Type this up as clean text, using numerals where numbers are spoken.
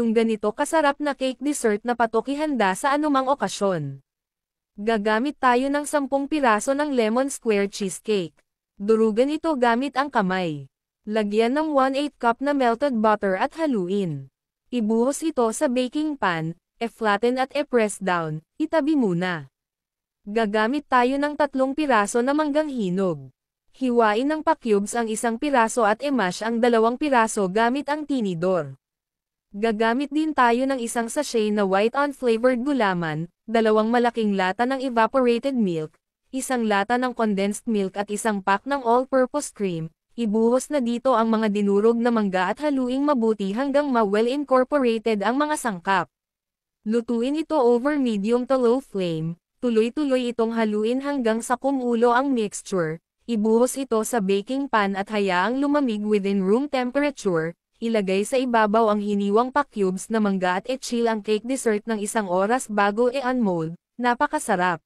itong ganito kasarap na cake dessert na patok ihanda sa anumang okasyon. Gagamit tayo ng 10 piraso ng lemon square cheesecake. Durugan ito gamit ang kamay. Lagyan ng 1/8 cup na melted butter at haluin. Ibuhos ito sa baking pan, e-flatten at e-press down, itabi muna. Gagamit tayo ng 3 piraso na manggang hinog. Hiwain ng pa-cubes ang 1 piraso at i-mash ang 2 piraso gamit ang tinidor. Gagamit din tayo ng 1 sachet na white unflavored gulaman, 2 malaking lata ng evaporated milk, 1 lata ng condensed milk at 1 pack ng all-purpose cream. Ibuhos na dito ang mga dinurog na mangga at haluing mabuti hanggang ma-well incorporated ang mga sangkap. Lutuin ito over medium to low flame, tuloy-tuloy itong haluin hanggang sa kumulo ang mixture. Ibuhos ito sa baking pan at hayaang lumamig within room temperature. Ilagay sa ibabaw ang hiniwang pa-cubes na mangga at i-chill ang cake dessert ng 1 oras bago i-unmold. Napakasarap!